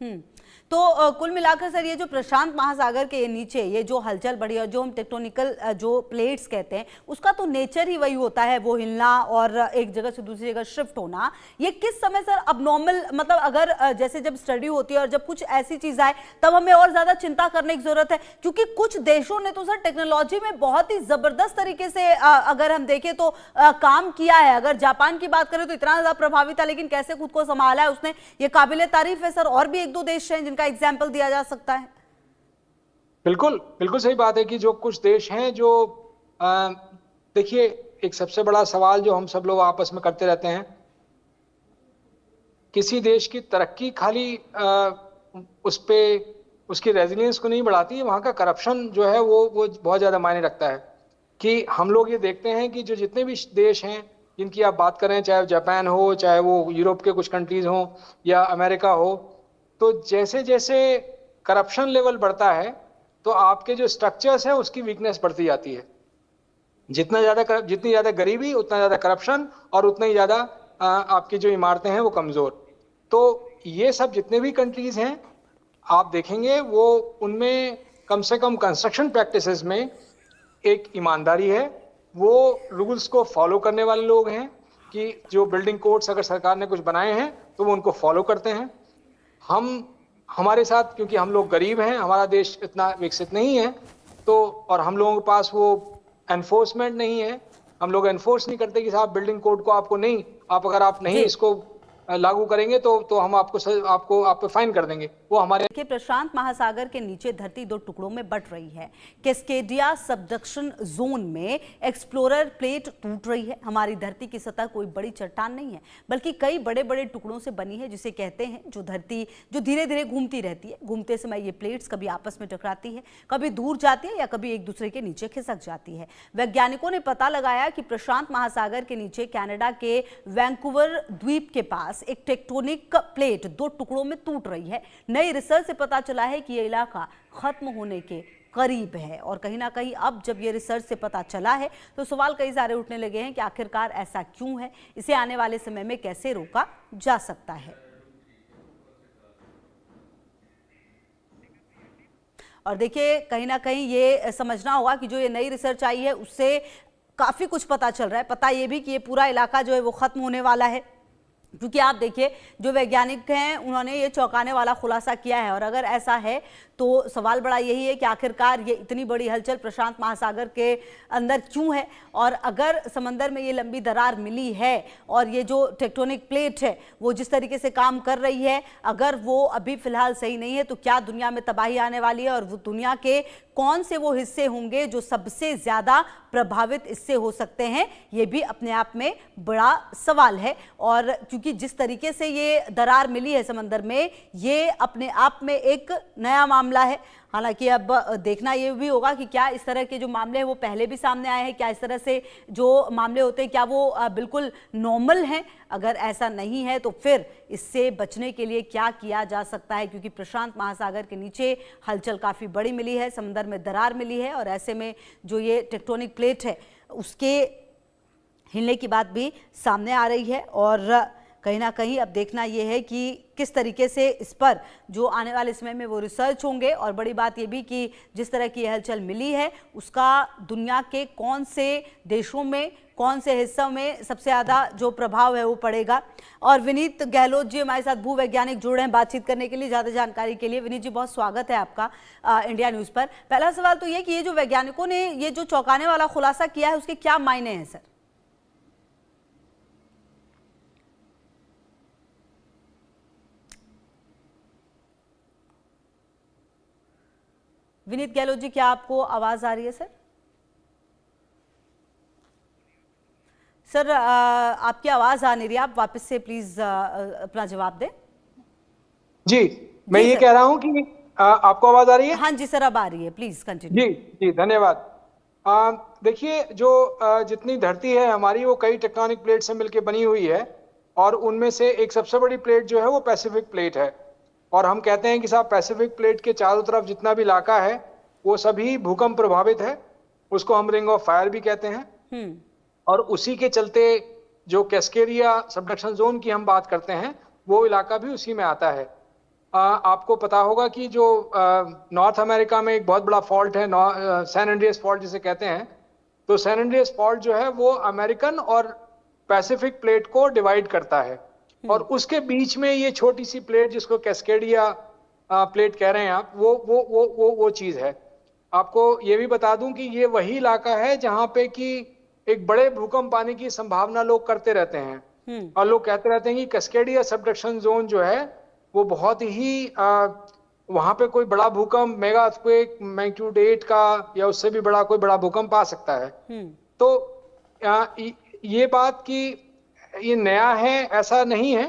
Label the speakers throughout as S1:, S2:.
S1: हम्म। तो कुल मिलाकर सर ये जो प्रशांत महासागर के नीचे ये जो हलचल बढ़ी और जो हम टेक्टोनिकल जो प्लेट्स कहते हैं उसका तो नेचर ही वही होता है, वो हिलना और एक जगह से दूसरी जगह शिफ्ट होना। ये किस समय सर अब नॉर्मल, मतलब अगर जैसे जब स्टडी होती है और जब कुछ ऐसी चीज आए तब हमें और ज्यादा चिंता करने की जरूरत है, क्योंकि कुछ देशों ने तो सर टेक्नोलॉजी में बहुत ही जबरदस्त तरीके से अगर हम देखें तो काम किया है। अगर जापान की बात करें तो इतना ज्यादा प्रभावी था लेकिन कैसे खुद को संभाला है उसने, ये काबिले तारीफ है सर। और भी एक दो देश हैं जिनका एग्जाम्पल दिया जा सकता है।
S2: बिल्कुल बिल्कुल सही बात है कि जो कुछ देश हैं जो देखिए, एक सबसे बड़ा सवाल जो हम सब लोग आपस में करते रहते हैं, किसी देश की तरक्की खाली उस पे उसकी रेजिलियंस को नहीं बढ़ाती है, वहाँ का करप्शन जो है वो बहुत ज़्यादा मायने रखता है। कि हम लोग ये देखते हैं कि जो जितने भी देश हैं जिनकी आप बात करें, चाहे जापान हो, चाहे वो यूरोप के कुछ कंट्रीज हो या अमेरिका हो, तो जैसे जैसे करप्शन लेवल बढ़ता है तो आपके जो स्ट्रक्चर्स है उसकी वीकनेस बढ़ती जाती है। जितनी ज्यादा गरीबी उतना ज्यादा करप्शन और उतना ही ज्यादा आपकी जो इमारतें हैं वो कमजोर। तो ये सब जितने भी कंट्रीज हैं आप देखेंगे वो उनमें कम से कम कंस्ट्रक्शन प्रैक्टिसेस में एक ईमानदारी है, वो रूल्स को फॉलो करने वाले लोग हैं कि जो बिल्डिंग कोड्स अगर सरकार ने कुछ बनाए हैं तो वो उनको फॉलो करते हैं। हमारे साथ क्योंकि हम लोग गरीब हैं, हमारा देश इतना विकसित नहीं है, तो और हम लोगों के पास वो एनफोर्समेंट नहीं है, हम लोग एनफोर्स नहीं करते कि साहब बिल्डिंग कोड को आपको नहीं, अगर आप नहीं इसको लागू करेंगे तो हम आप पे फाइन कर देंगे। वो हमारे
S1: देखिए प्रशांत महासागर के नीचे धरती दो टुकड़ों में बट रही है। कैस्केडिया सबडक्शन जोन में एक्सप्लोरर प्लेट टूट रही है। हमारी धरती की सतह कोई बड़ी चट्टान नहीं है बल्कि कई बड़े बड़े टुकड़ों से बनी है, जिसे कहते हैं जो धरती जो धीरे धीरे घूमती रहती है। घूमते समय ये प्लेट्स कभी आपस में टकराती है, कभी दूर जाती है या कभी एक दूसरे के नीचे खिसक जाती है। वैज्ञानिकों ने पता लगाया कि प्रशांत महासागर के नीचे कनाडा के वैंकूवर द्वीप के पास एक टेक्टोनिक प्लेट दो टुकड़ों में टूट रही है। नई रिसर्च से पता चला है कि यह इलाका खत्म होने के करीब है और कहीं ना कहीं अब जब ये रिसर्च से पता चला है तो सवाल कई सारे उठने लगे हैं कि आखिरकार ऐसा क्यों है, इसे आने वाले समय में कैसे रोका जा सकता है। और देखिए कहीं ना कहीं ये समझना होगा कि जो ये नई रिसर्च आई है उससे काफी कुछ पता चल रहा है। पता ये भी कि ये पूरा इलाका जो है वो खत्म होने वाला है, क्योंकि आप देखिए जो वैज्ञानिक हैं उन्होंने ये चौंकाने वाला खुलासा किया है। और अगर ऐसा है तो सवाल बड़ा यही है कि आखिरकार ये इतनी बड़ी हलचल प्रशांत महासागर के अंदर क्यों है, और अगर समंदर में ये लंबी दरार मिली है और ये जो टेक्टोनिक प्लेट है वो जिस तरीके से काम कर रही है, अगर वो अभी फिलहाल सही नहीं है तो क्या दुनिया में तबाही आने वाली है और वो दुनिया के कौन से वो हिस्से होंगे जो सबसे ज्यादा प्रभावित इससे हो सकते हैं, ये भी अपने आप में बड़ा सवाल है। और क्योंकि जिस तरीके से ये दरार मिली है समंदर में, ये अपने आप में एक नया मामला है। हालांकि अब देखना ये भी होगा कि क्या इस तरह के जो मामले हैं वो पहले भी सामने आए हैं, क्या इस तरह से जो मामले होते हैं क्या वो बिल्कुल नॉर्मल हैं। अगर ऐसा नहीं है तो फिर इससे बचने के लिए क्या किया जा सकता है, क्योंकि प्रशांत महासागर के नीचे हलचल काफ़ी बड़ी मिली है, समंदर में दरार मिली है और ऐसे में जो ये टेक्टोनिक प्लेट है उसके हिलने की बात भी सामने आ रही है। और कहीं ना कहीं अब देखना यह है कि किस तरीके से इस पर जो आने वाले समय में वो रिसर्च होंगे। और बड़ी बात यह भी कि जिस तरह की हलचल मिली है उसका दुनिया के कौन से देशों में, कौन से हिस्सों में सबसे ज़्यादा जो प्रभाव है वो पड़ेगा। और विनीत गहलोत जी हमारे साथ भूवैज्ञानिक जुड़े हैं बातचीत करने के लिए, ज़्यादा जानकारी के लिए। विनीत जी बहुत स्वागत है आपका इंडिया न्यूज़ पर। पहला सवाल तो ये कि ये जो वैज्ञानिकों ने ये जो चौंकाने वाला खुलासा किया है उसके क्या मायने हैं सर? विनीत गहलोत जी क्या आपको आवाज आ रही है सर? सर आपकी आवाज आ नहीं रही, आप वापस से प्लीज अपना जवाब दें।
S2: जी मैं ये कह रहा हूं कि आपको आवाज आ रही है?
S1: हाँ जी सर अब आ रही है, प्लीज कंटिन्यू।
S2: जी जी धन्यवाद। देखिए जो जितनी धरती है हमारी वो कई टेक्टोनिक प्लेट से मिलकर बनी हुई है और उनमें से एक सबसे बड़ी प्लेट जो है वो पैसिफिक प्लेट है। और हम कहते हैं कि साहब पैसिफिक प्लेट के चारों तरफ जितना भी इलाका है वो सभी भूकंप प्रभावित है, उसको हम रिंग ऑफ फायर भी कहते हैं। और उसी के चलते जो कैस्केडिया सबडक्शन जोन की हम बात करते हैं वो इलाका भी उसी में आता है। आपको पता होगा कि जो नॉर्थ अमेरिका में एक बहुत बड़ा फॉल्ट है, सैन एंड्रियास फॉल्ट जिसे कहते हैं। तो सैन एंड्रियास फॉल्ट जो है वो अमेरिकन और पैसिफिक प्लेट को डिवाइड करता है, और उसके बीच में ये छोटी सी प्लेट जिसको कैस्केडिया प्लेट कह रहे हैं आप, वो चीज है। आपको ये भी बता दूं कि ये वही इलाका है जहां पे कि एक बड़े भूकंप आने की संभावना लोग करते रहते हैं, और लोग कहते रहते हैं कि कैस्केडिया सबडक्शन जोन जो है वो बहुत ही वहां पे कोई बड़ा भूकंप, मेगा अर्थक्वेक मैग्नीट्यूड 8 का या उससे भी बड़ा कोई बड़ा भूकंप आ सकता है। तो ये बात कि ये नया है ऐसा नहीं है।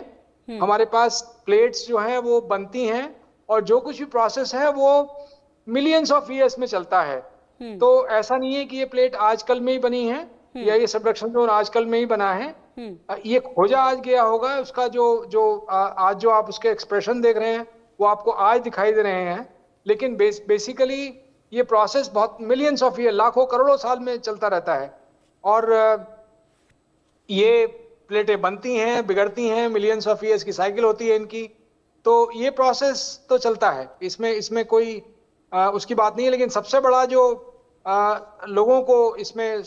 S2: हमारे पास प्लेट्स जो हैं वो बनती हैं, और जो कुछ भी प्रोसेस है वो मिलियंस ऑफ ईयर्स में चलता है। तो ऐसा नहीं है कि ये प्लेट आजकल में ही बनी है या ये सबडक्शन जोन आजकल में ही बना है। ये खोजा आज गया होगा, उसका जो आज जो आप उसके एक्सप्रेशन देख रहे हैं वो आपको आज दिखाई दे रहे हैं, लेकिन बेसिकली ये प्रोसेस बहुत मिलियंस ऑफ ईयर, लाखों करोड़ों साल में चलता रहता है। और ये प्लेटें बनती हैं, बिगड़ती हैं, मिलियंस ऑफ ईयर्स की साइकिल होती है इनकी। तो ये प्रोसेस तो चलता है, इसमें कोई उसकी बात नहीं है। लेकिन सबसे बड़ा जो लोगों को इसमें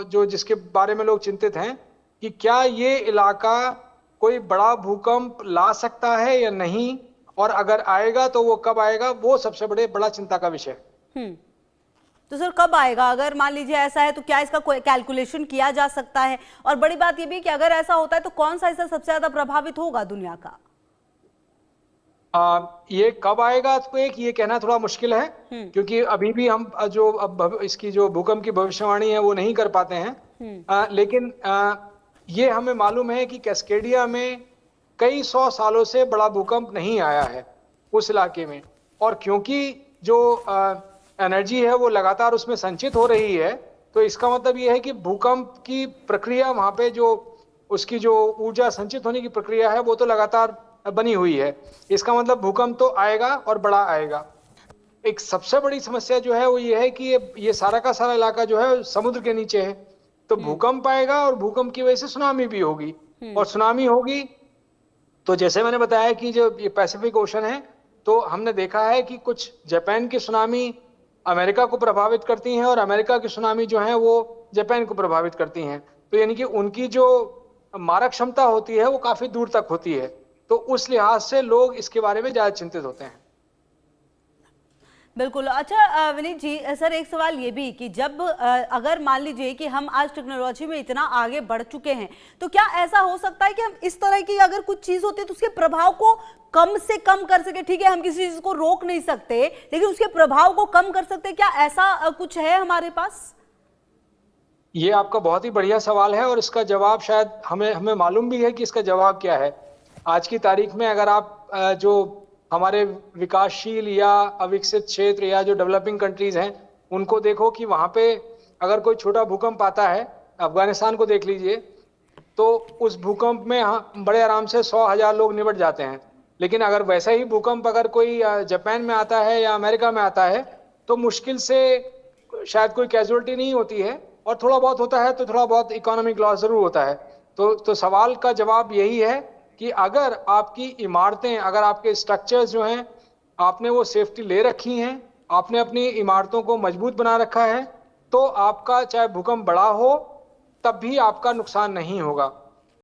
S2: जो जिसके बारे में लोग चिंतित हैं कि क्या ये इलाका कोई बड़ा भूकंप ला सकता है या नहीं, और अगर आएगा तो वो कब आएगा, वो सबसे बड़ा चिंता का विषय।
S1: तो सर कब आएगा? अगर मान लीजिए ऐसा है तो क्या इसका कोई कैलकुलेशन किया जा सकता है? और बड़ी बात ये भी कि अगर ऐसा होता है तो कौन सा हिस्सा सबसे ज्यादा प्रभावित होगा दुनिया का?
S2: ये कब आएगा तो ये कहना थोड़ा मुश्किल है, क्योंकि अभी भी हम अब इसकी जो भूकंप की भविष्यवाणी है वो नहीं कर पाते हैं। लेकिन ये हमें मालूम है कि कैस्केडिया में कई 100 सालों से बड़ा भूकंप नहीं आया है उस इलाके में, और क्योंकि जो एनर्जी है वो लगातार उसमें संचित हो रही है, तो इसका मतलब ये है कि भूकंप की प्रक्रिया वहां पे उसकी जो ऊर्जा संचित होने की प्रक्रिया है वो तो लगातार बनी हुई है। इसका मतलब भूकंप तो आएगा और बड़ा आएगा। एक सबसे बड़ी समस्या जो है वो ये है कि ये सारा का सारा इलाका जो है समुद्र के नीचे है, तो भूकंप आएगा और भूकंप की वजह से सुनामी भी होगी, और सुनामी होगी तो जैसे मैंने बताया कि जो ये पैसिफिक ओशन है, तो हमने देखा है कि कुछ जापान की सुनामी अमेरिका को प्रभावित करती हैं, और अमेरिका की सुनामी जो है वो जापान को प्रभावित करती हैं। तो यानी कि उनकी जो मारक क्षमता होती है वो काफी दूर तक होती है, तो उस लिहाज से लोग इसके बारे में ज्यादा चिंतित होते हैं।
S1: बिल्कुल। अच्छा विनीत जी, सर एक सवाल ये भी कि जब अगर मान लीजिए कि हम आज टेक्नोलॉजी में इतना आगे बढ़ चुके हैं, तो क्या ऐसा हो सकता है कि हम इस तरह की अगर कुछ चीज होती है तो उसके प्रभाव को कम से कम कर सके? ठीक है, हम किसी चीज को रोक नहीं सकते, लेकिन उसके प्रभाव को कम कर सकते, क्या ऐसा कुछ है हमारे पास?
S2: ये आपका बहुत ही बढ़िया सवाल है, और इसका जवाब शायद हमें मालूम भी है कि इसका जवाब क्या है। आज की तारीख में अगर आप जो हमारे विकासशील या अविकसित क्षेत्र या जो डेवलपिंग कंट्रीज हैं उनको देखो कि वहां पे अगर कोई छोटा भूकंप आता है, अफगानिस्तान को देख लीजिए, तो उस भूकंप में बड़े आराम से 100,000 लोग निपट जाते हैं। लेकिन अगर वैसा ही भूकंप अगर कोई जापान में आता है या अमेरिका में आता है, तो मुश्किल से शायद कोई कैजुअलिटी नहीं होती है, और थोड़ा बहुत होता है तो थोड़ा बहुत इकोनॉमिक लॉस जरूर होता है। तो सवाल का जवाब यही है कि अगर आपकी इमारतें, अगर आपके स्ट्रक्चर्स जो हैं आपने वो सेफ्टी ले रखी हैं, आपने अपनी इमारतों को मजबूत बना रखा है, तो आपका चाहे भूकंप बड़ा हो तब भी आपका नुकसान नहीं होगा।